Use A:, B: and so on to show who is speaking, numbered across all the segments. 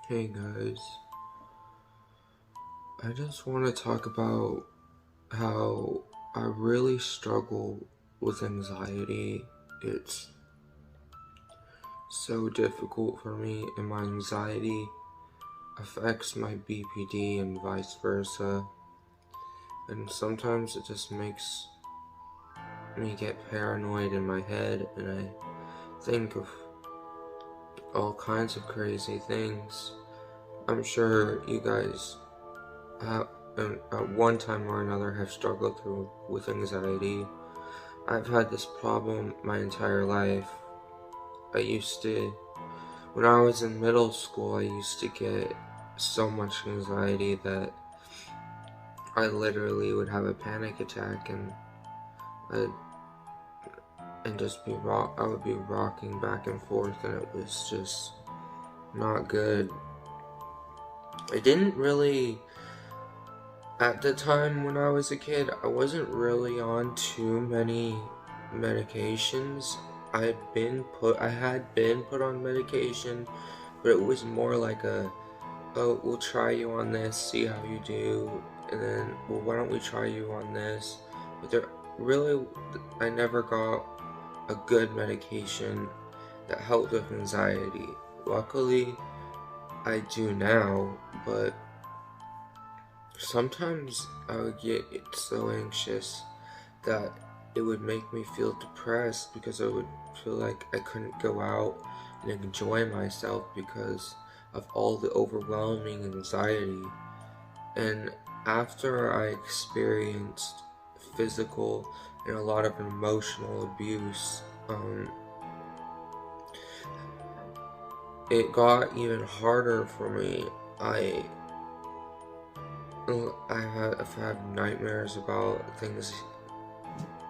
A: Hey guys, I just want to talk about how I really struggle with anxiety. It's so difficult for me, and my anxiety affects my BPD and vice versa. And sometimes it just makes me get paranoid in my head, and I think of all kinds of crazy things. I'm sure you guys have, at one time or another have struggled through with anxiety. I've had this problem my entire life. When I was in middle school, I used to get so much anxiety that I literally would have a panic attack I'd, and I would be rocking back and forth, and it was just not good. I didn't really, at the time when I was a kid, I wasn't really on too many medications. I had been put on medication, but it was more like oh, we'll try you on this, see how you do, and then, well, why don't we try you on this? But really, I never got a good medication that helped with anxiety. Luckily, I do now, but sometimes I would get so anxious that it would make me feel depressed because I would feel like I couldn't go out and enjoy myself because of all the overwhelming anxiety. And after I experienced physical and a lot of emotional abuse, it got even harder for me. I I've had nightmares about things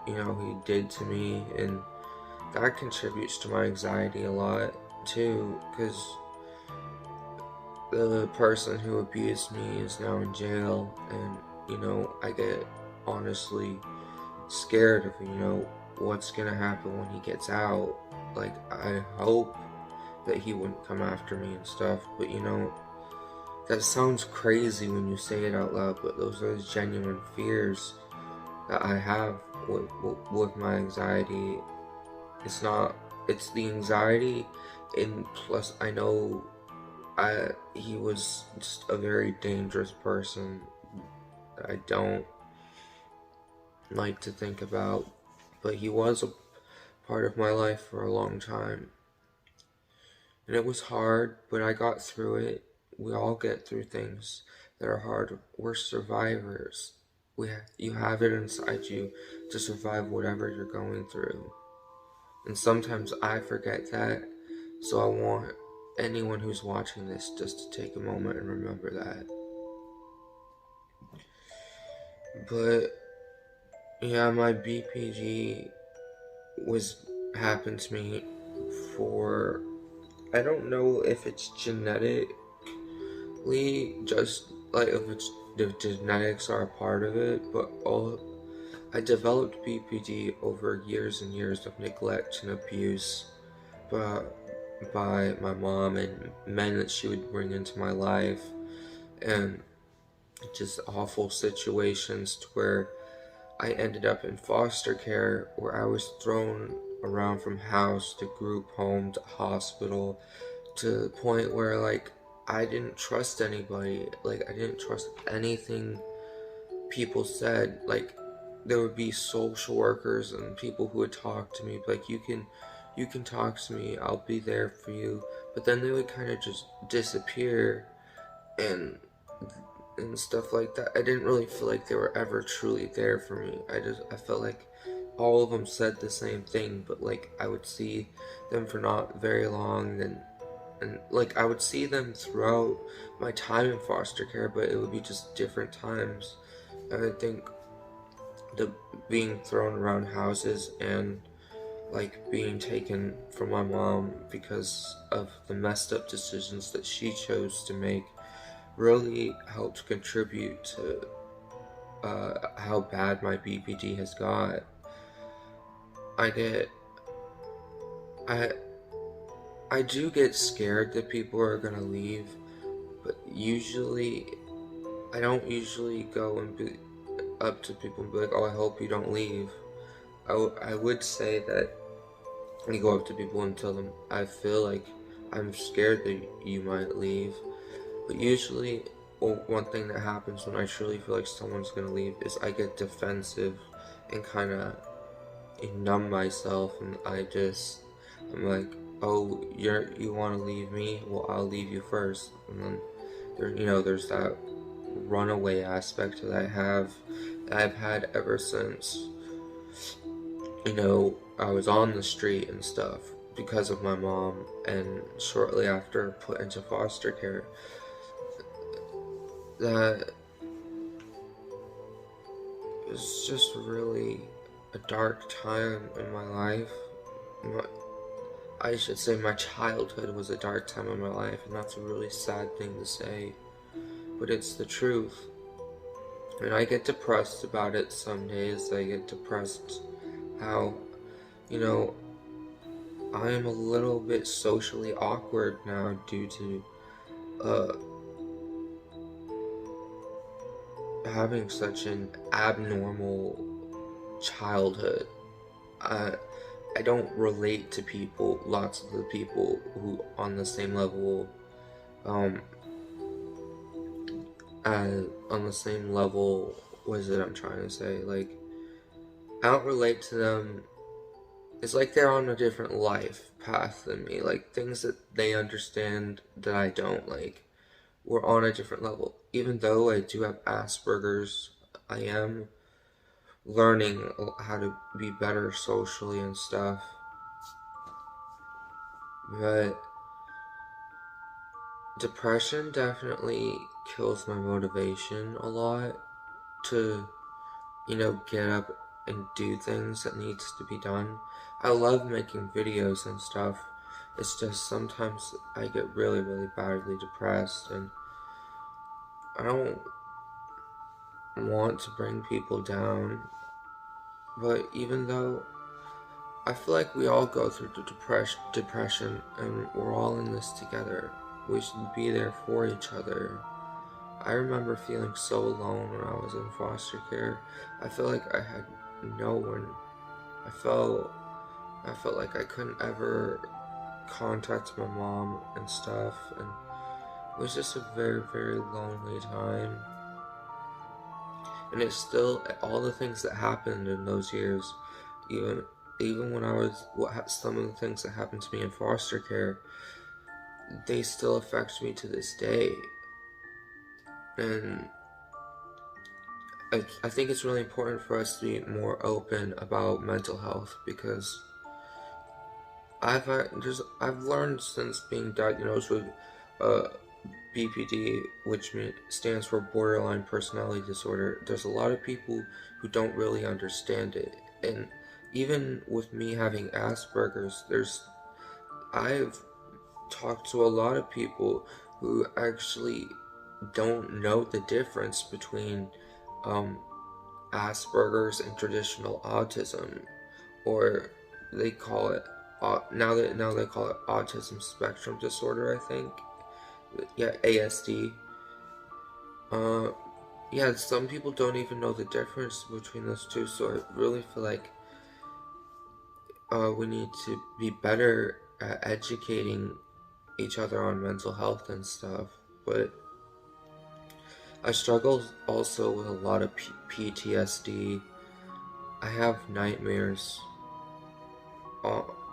A: he did to me, and that contributes to my anxiety a lot too, because the person who abused me is now in jail, and I get honestly scared of what's gonna happen when he gets out. Like, I hope that he wouldn't come after me and stuff, but that sounds crazy when you say it out loud, but those are genuine fears that I have with my anxiety. It's the anxiety, and plus I know he was just a very dangerous person that I don't like to think about, but he was a part of my life for a long time. And it was hard, but I got through it. We all get through things that are hard. We're survivors. You have it inside you to survive whatever you're going through. And sometimes I forget that, so I want anyone who's watching this just to take a moment and remember that. But yeah, my BPD was happened to me for, I don't know if it's genetically, just like if it's the genetics are a part of it, but I developed BPD over years and years of neglect and abuse by, by my mom and men that she would bring into my life, and just awful situations to where I ended up in foster care, where I was thrown around from house to group home to hospital, to the point where, like, I didn't trust anybody. Like, I didn't trust anything people said. Like, there would be social workers and people who would talk to me, like, you can talk to me, I'll be there for you. But then they would kind of just disappear, and stuff like that. I didn't really feel like they were ever truly there for me. I felt like all of them said the same thing, but like I would see them for not very long, and like I would see them throughout my time in foster care, but it would be just different times. And I think the being thrown around houses and like being taken from my mom because of the messed up decisions that she chose to make really helped contribute to how bad my BPD has got. I get, I, I do get scared that people are gonna leave, But usually, I don't usually go and be up to people and be like, oh, I hope you don't leave. I would say that I go up to people and tell them I feel like I'm scared that you might leave. But usually, one thing that happens when I truly feel like someone's gonna leave is I get defensive and kind of numb myself, and I'm like, oh, you want to leave me? Well, I'll leave you first. And then there's that runaway aspect that I've had ever since I was on the street and stuff because of my mom, and shortly after put into foster care. That was just really a dark time in my life. I should say my childhood was a dark time in my life, and that's a really sad thing to say, but it's the truth. And I get depressed about it some days. I get depressed how, I am a little bit socially awkward now due to having such an abnormal childhood. I don't relate to people, lots of the people who on the same level, what is it I'm trying to say? Like, I don't relate to them. It's like they're on a different life path than me. Like, things that they understand that I don't, like, we're on a different level. Even though I do have Asperger's, I am learning how to be better socially and stuff. But depression definitely kills my motivation a lot to, get up and do things that needs to be done. I love making videos and stuff. It's just sometimes I get really, really badly depressed, and I don't want to bring people down. But even though I feel like we all go through the depression, and we're all in this together, we should be there for each other. I remember feeling so alone when I was in foster care. I felt like I had no one. I felt like I couldn't ever contact my mom and stuff, and it was just a very, very lonely time. And it's still all the things that happened in those years, even when I was some of the things that happened to me in foster care, they still affect me to this day. And I think it's really important for us to be more open about mental health, because I've learned since being diagnosed with BPD, which stands for borderline personality disorder. There's a lot of people who don't really understand it, and even with me having Asperger's, I've talked to a lot of people who actually don't know the difference between Asperger's and traditional autism, or they call it now they call it autism spectrum disorder, I think. Yeah, ASD. Yeah, some people don't even know the difference between those two, so I really feel like we need to be better at educating each other on mental health and stuff. But I struggle also with a lot of PTSD. I have nightmares.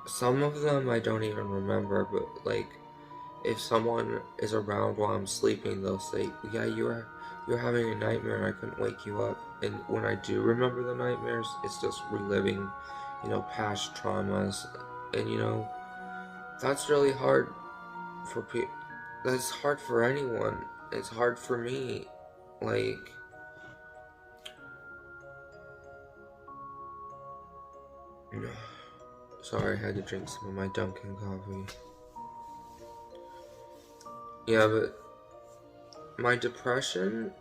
A: Some of them I don't even remember, but like, if someone is around while I'm sleeping, they'll say, yeah, you're having a nightmare and I couldn't wake you up. And when I do remember the nightmares, it's just reliving, past traumas. And that's really hard for people. That's hard for anyone. It's hard for me. Like, sorry, I had to drink some of my Dunkin' coffee. Yeah, but my depression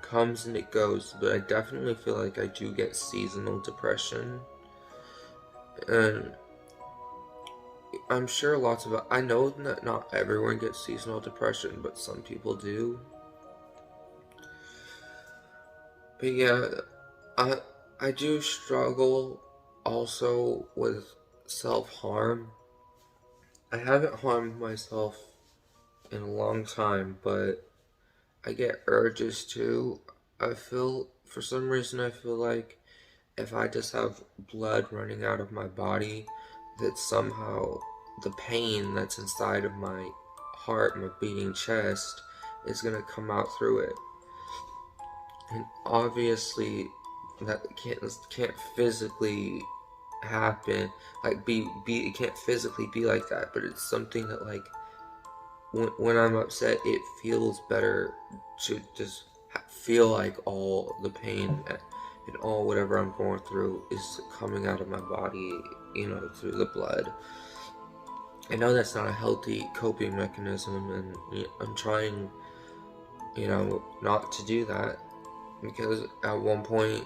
A: comes and it goes, but I definitely feel like I do get seasonal depression. And I'm sure lots of, I know that not everyone gets seasonal depression, but some people do. But yeah, I I do struggle also with self-harm. I haven't harmed myself in a long time, but I get urges to. For some reason, I feel like if I just have blood running out of my body, that somehow the pain that's inside of my heart, my beating chest, is gonna come out through it. And obviously, that can't physically happen. Like it can't physically be like that. But it's something that like when I'm upset, it feels better to just feel like all the pain and all whatever I'm going through is coming out of my body, through the blood. I know that's not a healthy coping mechanism, and I'm trying, not to do that because at one point,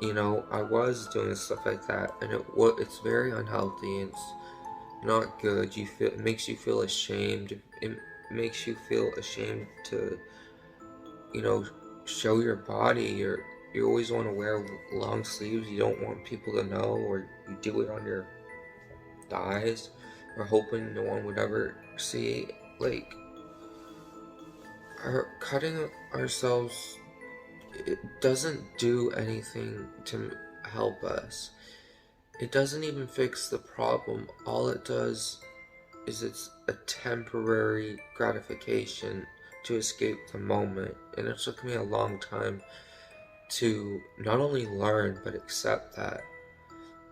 A: I was doing stuff like that, and it's very unhealthy. It's not good. It makes you feel ashamed. It makes you feel ashamed to, you know, show your body. You always want to wear long sleeves. You don't want people to know, or you do it on your thighs, or hoping no one would ever see. Like, cutting ourselves, it doesn't do anything to help us. It doesn't even fix the problem. All it does is it's a temporary gratification to escape the moment. And it took me a long time to not only learn but accept that.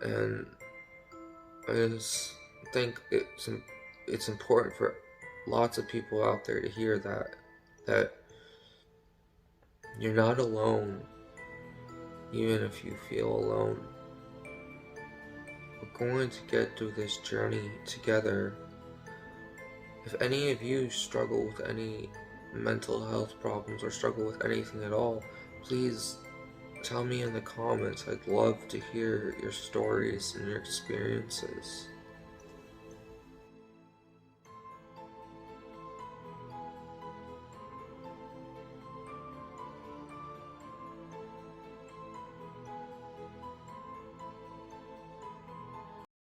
A: And I just think it's important for lots of people out there to hear that you're not alone, even if you feel alone. We're going to get through this journey together. If any of you struggle with any mental health problems or struggle with anything at all, please tell me in the comments. I'd love to hear your stories and your experiences.